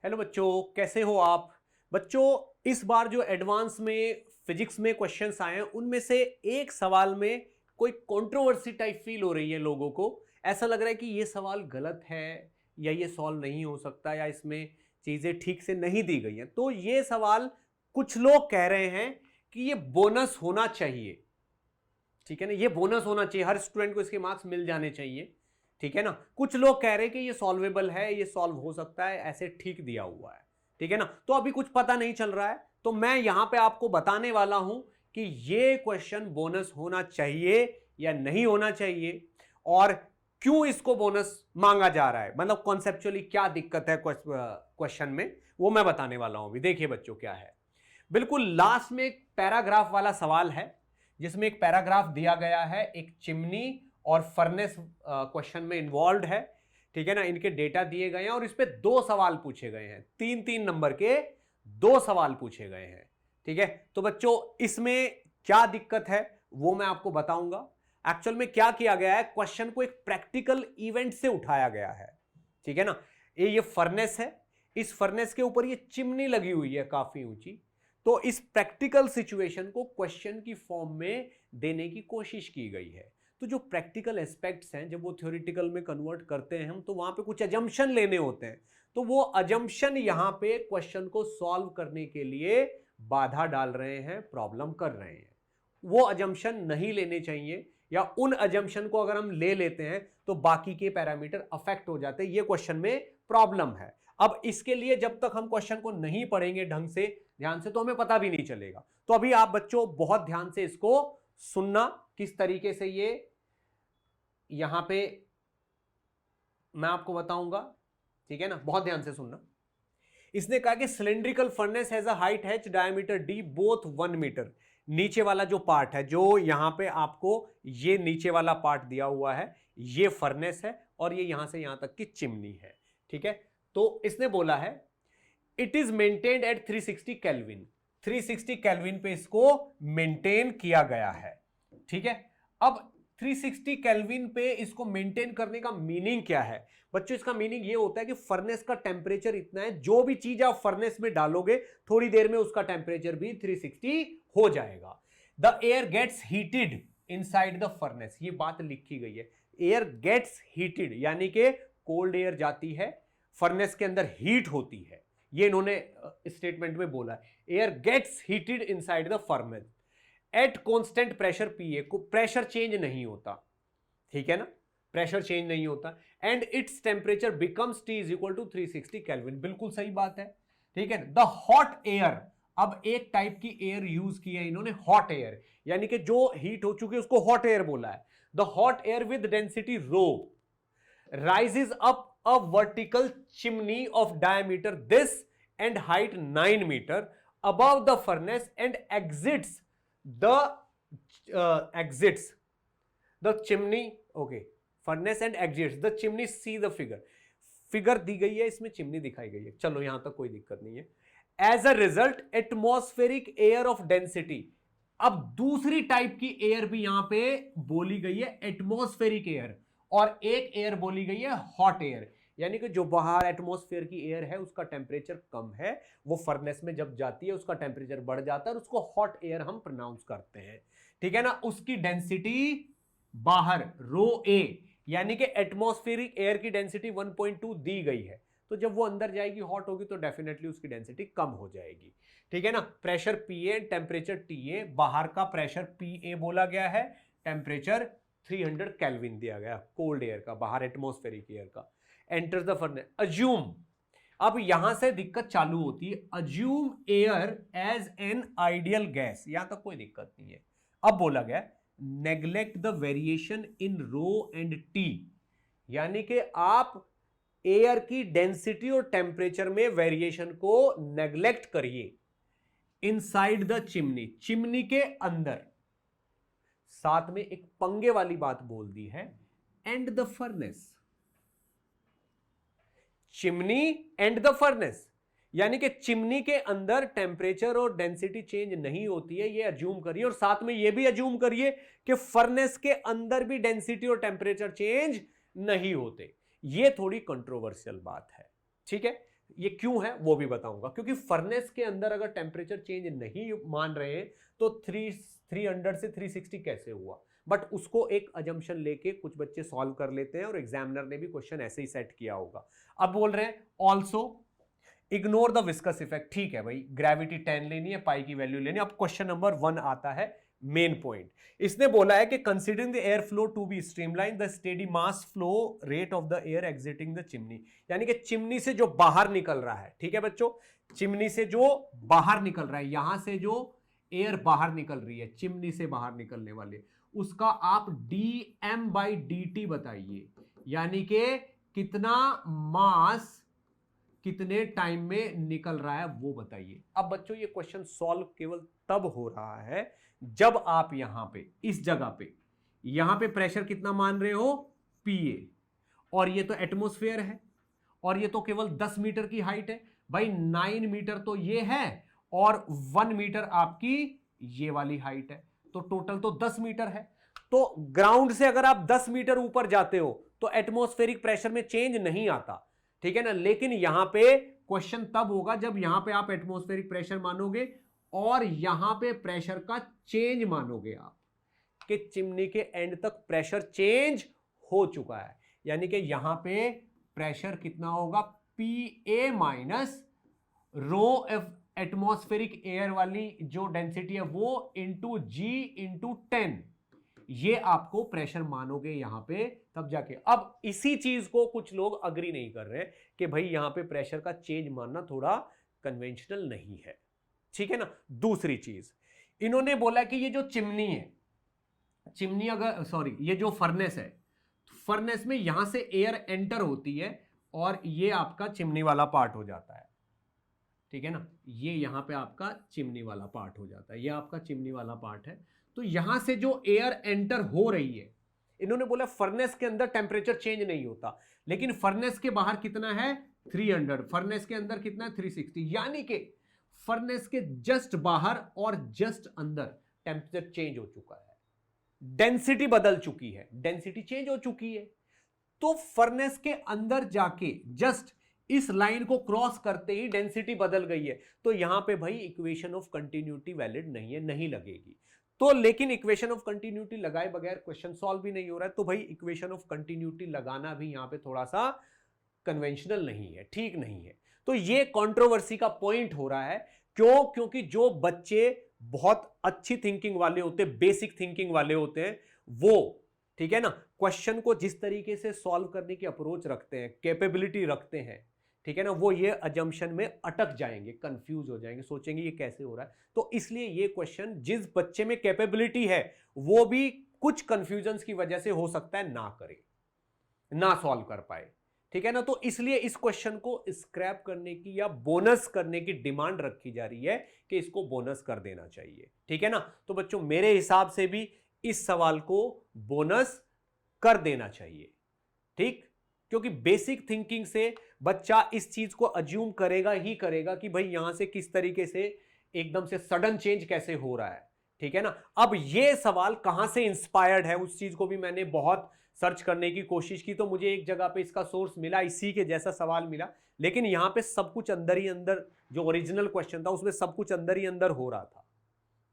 Hello बच्चों, कैसे हो आप? बच्चों, इस बार जो एडवांस में फिजिक्स में क्वेश्चंस आए हैं उनमें से एक सवाल में कोई कंट्रोवर्सी टाइप फील हो रही है लोगों को। ऐसा लग रहा है कि ये सवाल गलत है या ये सॉल्व नहीं हो सकता या इसमें चीजें ठीक से नहीं दी गई हैं। तो ये सवाल कुछ लोग कह रहे हैं कि ये बोनस होना चाहिए। ठीक है ना, ये बोनस होना चाहिए, हर स्टूडेंट को इसके मार्क्स मिल जाने चाहिए। ठीक है ना। कुछ लोग कह रहे हैं कि ये सॉल्वेबल है, ये सॉल्व हो सकता है, ऐसे ठीक दिया हुआ है। ठीक है ना। तो अभी कुछ पता नहीं चल रहा है, तो मैं यहां पे आपको बताने वाला हूं कि ये क्वेश्चन बोनस होना चाहिए या नहीं होना चाहिए और क्यों इसको बोनस मांगा जा रहा है, मतलब कॉन्सेप्चुअली क्या दिक्कत है क्वेश्चन में, वो मैं बताने वाला हूं। अभी देखिए बच्चों क्या है। बिल्कुल लास्ट में एक पैराग्राफ वाला सवाल है जिसमें एक पैराग्राफ दिया गया है, एक चिमनी और फर्नेस क्वेश्चन में इन्वॉल्व है। ठीक है ना। इनके डेटा दिए गए हैं और इस पे 2 सवाल पूछे गए हैं, 3-3 नंबर के 2 सवाल पूछे गए हैं। ठीक है। तो बच्चों इसमें क्या दिक्कत है वो मैं आपको बताऊंगा। एक्चुअल में क्या किया गया है, क्वेश्चन को एक प्रैक्टिकल इवेंट से उठाया गया है। ठीक है ना। ये फर्नेस है, इस फर्नेस के ऊपर ये चिमनी लगी हुई है काफी ऊंची। तो इस प्रैक्टिकल सिचुएशन को क्वेश्चन की फॉर्म में देने की कोशिश की गई है। तो जो प्रैक्टिकल एस्पेक्ट्स हैं जब वो थ्योरेटिकल में कन्वर्ट करते हैं हम, तो वहां पे कुछ अजम्पशन लेने होते हैं। तो वो अजम्पशन यहां पे क्वेश्चन को सॉल्व करने के लिए बाधा डाल रहे हैं, प्रॉब्लम कर रहे हैं। वो अजम्पशन नहीं लेने चाहिए, या उन अजम्पशन को अगर हम ले लेते हैं तो बाकी के पैरामीटर अफेक्ट हो जाते हैं। ये क्वेश्चन में प्रॉब्लम है। अब इसके लिए जब तक हम क्वेश्चन को नहीं पढ़ेंगे ढंग से, ध्यान से, तो हमें पता भी नहीं चलेगा। तो अभी आप बच्चों बहुत ध्यान से इसको सुनना, किस तरीके से ये यहां पे मैं आपको बताऊंगा। ठीक है ना, बहुत ध्यान से सुनना। इसने कहा कि cylindrical furnace has a height h diameter d both 1 metre. नीचे वाला जो पार्ट है, जो यहां पे आपको ये नीचे वाला पार्ट दिया हुआ है, ये फर्नेस है और ये यहां से यहां तक की चिमनी है। ठीक है। तो इसने बोला है it is maintained eight 360 kelvin. 360 kelvin पे इसको मेंटेन किया गया है। ठीक है। अब 360 केल्विन पे इसको मेंटेन करने का मीनिंग क्या है बच्चों? इसका मीनिंग ये होता है कि फर्नेस का टेंपरेचर इतना है, जो भी चीज आप फर्नेस में डालोगे थोड़ी देर में उसका टेंपरेचर भी 360 हो जाएगा। The air gets heated inside the furnace, ये बात लिखी गई है। एयर गेट्स हीटेड यानी कि कोल्ड एयर जाती है, फर्नेस के अंदर हीट होती है, ये इन्होंने स्टेटमेंट में बोला है। Air gets heated inside the furnace at constant pressure PA, को प्रेशर चेंज नहीं होता। ठीक है ना, प्रेशर चेंज नहीं होता। And its temperature becomes T is equal to 360 kelvin. बिल्कुल सही बात है। ठीक है। द हॉट एयर, अब एक टाइप की एयर यूज की है इन्होंने, हॉट एयर, यानी कि जो हीट हो चुकी है उसको हॉट एयर बोला है। The hot air with density rho rises up a vertical chimney of diameter this and height 9 meter above the furnace and exits the chimney. Okay, furnace and exits the chimney. See the figure दी गई है, इसमें chimney दिखाई गई है। चलो यहां तक कोई दिक्कत नहीं है। As a result atmospheric air of density, अब दूसरी टाइप की एयर भी यहां पे बोली गई है, एटमॉस्फेरिक एयर, और एक एयर बोली गई है हॉट एयर, यानी कि जो बाहर एटमॉस्फेयर की एयर है उसका टेंपरेचर कम है, वो फर्नेस में जब जाती है उसका टेंपरेचर बढ़ जाता है और उसको हॉट एयर हम प्रोनाउंस करते हैं। ठीक है ना। उसकी डेंसिटी बाहर रो ए, यानी कि एटमॉस्फेरिक एयर की डेंसिटी 1.2 दी गई है, तो जब वो अंदर जाएगी हॉट होगी तो डेफिनेटली उसकी डेंसिटी कम हो जाएगी। ठीक है ना। प्रेशर पीए, टेंपरेचर टीए, बाहर का प्रेशर पीए बोला गया है, टेंपरेचर 300 केल्विन दिया गया कोल्ड एयर का, बाहर एटमॉस्फेरिक एयर का। एंटर्स द फर्नेस, अज्यूम, अब यहां से दिक्कत चालू होती है। Assume air as an ideal gas, यहां तक कोई दिक्कत नहीं है। अब बोला गया neglect the variation in rho and T, यानी कि आप एयर की डेंसिटी और टेंपरेचर में वेरिएशन को नेग्लेक्ट करिए। इनसाइड द चिमनी, चिमनी के अंदर, साथ में एक पंगे वाली बात बोल दी है, and the furnace, chimney and the furnace, यानी कि चिमनी के अंदर टेंपरेचर और डेंसिटी चेंज नहीं होती है, ये अज्यूम करिए, और साथ में ये भी अज्यूम करिए कि फर्नेस के अंदर भी डेंसिटी और टेंपरेचर चेंज नहीं होते। ये थोड़ी कंट्रोवर्शियल बात है। ठीक है, ये क्यों है वो भी बताऊंगा, क्योंकि फर्नेस के अंदर अगर टेम्परेचर चेंज नहीं मान रहे हैं तो 300 से 360 कैसे हुआ। बट उसको एक अजम्पशन लेके कुछ बच्चे सॉल्व कर लेते हैं और एग्जामिनर ने भी क्वेश्चन ऐसे ही सेट किया होगा। अब बोल रहे हैं also ignore the viscous effect. ठीक है भाई, ग्रेविटी 10 लेनी है, पाई की वैल्यू लेनी है। अब क्वेश्चन नंबर 1 आता है मेन पॉइंट। इसने बोला है कि considering the air flow to be streamline the steady mass flow rate of the air exiting the chimney, यानी कि चिमनी से जो बाहर निकल रहा है, ठीक है बच्चों, चिमनी से जो बाहर निकल रहा है, यहां से जो एयर बाहर निकल रही है चिमनी से बाहर निकलने वाले, उसका आप dm/dt बताइए, यानी कि कितना मास कितने टाइम में निकल रहा है वो बताइए। अब बच्चों ये क्वेश्चन सॉल्व केवल तब हो रहा है जब आप यहां पे इस जगह पे यहां पे प्रेशर कितना मान रहे हो, PA, और ये तो एटमॉस्फेयर है और ये तो केवल 10 मीटर की हाइट है भाई, 9 मीटर तो ये है और 1 मीटर आपकी ये वाली हाइट है, तो टोटल तो 10 मीटर है। तो ग्राउंड से अगर आप 10 मीटर ऊपर जाते हो तो एटमॉस्फेरिक प्रेशर में चेंज नहीं आता, ठीक है ना। लेकिन यहां पे क्वेश्चन तब होगा जब यहां पे आप एटमॉस्फेरिक प्रेशर मानोगे और यहां पे प्रेशर का चेंज मानोगे आप, कि चिमनी के एंड तक प्रेशर चेंज हो चुका है, यानी कि यहां पे प्रेशर कितना होगा, PA minus rho atmospheric air वाली जो डेंसिटी है वो इंटू G इंटू 10, ये आपको प्रेशर मानोगे यहां पे तब जाके। अब इसी चीज को कुछ लोग अग्री नहीं कर रहे हैं कि भाई यहां पे प्रेशर का चेंज मानना थोड़ा कन्वेंशनल नहीं है, ठीक है ना। दूसरी चीज इन्होंने बोला कि ये जो चिमनी है, चिमनी अगर सॉरी ये जो फर्नेस है, फर्नेस में यहां से एयर एंटर होती है और ये आपका चिमनी वाला पार्ट हो जाता है, ठीक है ना। ये यहां पे आपका चिमनी वाला पार्ट हो जाता है, ये आपका चिमनी वाला पार्ट है। तो यहां से जो एयर एंटर हो रही है, इन्होंने बोला फर्नेस के अंदर टेम्परेचर चेंज नहीं होता, लेकिन फर्नेस के बाहर कितना है 300, फर्नेस के अंदर कितना है 360, यानी कि फर्नेस के जस्ट बाहर और जस्ट अंदर टेम्परेचर चेंज हो चुका है, डेंसिटी बदल चुकी है, डेंसिटी चेंज हो चुकी है। तो फर्नेस के अंदर जाके जस्ट इस लाइन को क्रॉस करते ही डेंसिटी बदल गई है, तो यहां पे भाई इक्वेशन ऑफ कंटिन्यूटी वैलिड नहीं है, नहीं लगेगी। तो लेकिन इक्वेशन ऑफ कंटिन्यूटी लगाए बगैर क्वेश्चन सॉल्व भी नहीं हो रहा है, तो भाई इक्वेशन ऑफ कंटिन्यूटी लगाना भी यहां पे थोड़ा सा कन्वेंशनल नहीं है, ठीक नहीं है। तो ये कंट्रोवर्सी का पॉइंट हो रहा है। क्यों? क्योंकि जो बच्चे बहुत अच्छी थिंकिंग वाले होते हैं, बेसिक थिंकिंग वाले होते हैं, वो ठीक है ना, क्वेश्चन को जिस तरीके से सॉल्व करने की अप्रोच रखते हैं, कैपेबिलिटी रखते हैं, ठीक है ना, वो ये अजम्पशन में अटक जाएंगे, कंफ्यूज हो जाएंगे, सोचेंगे ये कैसे हो रहा है। तो इसलिए ये क्वेश्चन जिस बच्चे में कैपेबिलिटी है वो भी कुछ कंफ्यूजन्स की वजह से हो सकता है ना करे, ना सॉल्व कर पाए, ठीक है ना। तो इसलिए इस क्वेश्चन को स्क्रैप करने की या बोनस करने की डिमांड रखी जा रही है कि इसको बोनस कर देना चाहिए, ठीक है ना। तो बच्चों मेरे हिसाब से भी इस सवाल को बोनस कर देना चाहिए, ठीक, क्योंकि बेसिक थिंकिंग से बच्चा इस चीज को अज्यूम करेगा ही करेगा कि भाई यहां से किस तरीके से एकदम से सडन चेंज कैसे हो रहा है, ठीक है ना। अब ये सवाल कहां से इंस्पायर्ड है उस चीज को भी मैंने बहुत सर्च करने की कोशिश की, तो मुझे एक जगह पे इसका सोर्स मिला, इसी के जैसा सवाल मिला, लेकिन यहां पे सब कुछ अंदर ही अंदर, जो ओरिजिनल क्वेश्चन था उसमें सब कुछ अंदर ही अंदर हो रहा था,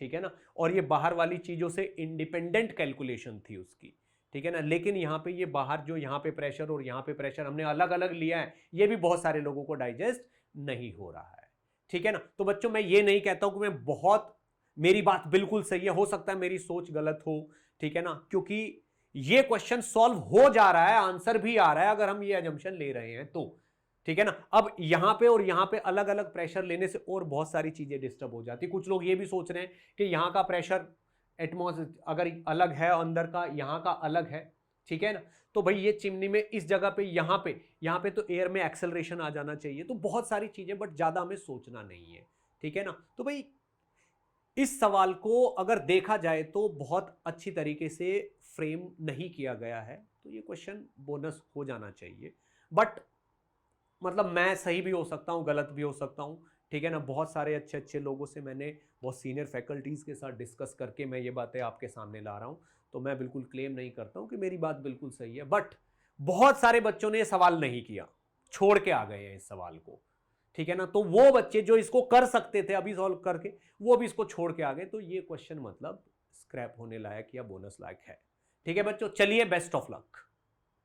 ठीक है ना। और ये बाहर वाली चीजों से इंडिपेंडेंट कैलकुलेशन थी उसकी, ठीक है ना। लेकिन यहां पे ये बाहर जो यहां पे प्रेशर और यहां पे प्रेशर हमने अलग अलग लिया है, ये भी बहुत सारे लोगों को डाइजेस्ट नहीं हो रहा है, ठीक है ना। तो बच्चों मैं ये नहीं कहता हूं कि मैं बहुत, मेरी बात बिल्कुल सही है, हो सकता है मेरी सोच गलत हो, ठीक है ना, क्योंकि ये क्वेश्चन सॉल्व हो जा रहा है, आंसर भी आ रहा है अगर हम ये अजम्पशन ले रहे हैं तो, ठीक है ना। अब यहां पे और यहां पे अलग अलग प्रेशर लेने से और बहुत सारी चीजें डिस्टर्ब हो जाती। कुछ लोग ये भी सोच रहे हैं कि यहां का प्रेशर एटमॉस्फेयर अगर अलग है, अंदर का यहां का अलग है, ठीक है ना, तो भाई ये चिमनी में इस जगह पे यहां पे तो एयर में एक्सेलरेशन आ जाना चाहिए। तो बहुत सारी चीजें, बट ज्यादा हमें सोचना नहीं है, ठीक है ना। तो भाई इस सवाल को अगर देखा जाए तो बहुत अच्छी तरीके से फ्रेम नहीं किया गया है, तो ये क्वेश्चन बोनस हो जाना चाहिए। बट मतलब मैं सही भी हो सकता हूं, गलत भी हो सकता हूं, ठीक है ना। बहुत सारे अच्छे अच्छे लोगों से मैंने, बहुत सीनियर फैकल्टीज के साथ डिस्कस करके मैं ये बातें आपके सामने ला रहा हूं, तो मैं बिल्कुल क्लेम नहीं करता हूं कि मेरी बात बिल्कुल सही है। बट बहुत सारे बच्चों ने ये सवाल नहीं किया, छोड़ के आ गए हैं इस सवाल को, ठीक है ना। तो वो बच्चे जो इसको कर सकते थे अभी सॉल्व करके, वो भी इसको छोड़ के आ गए, तो ये क्वेश्चन मतलब स्क्रैप होने लायक या बोनस लायक है। ठीक है बच्चों, चलिए बेस्ट ऑफ लक।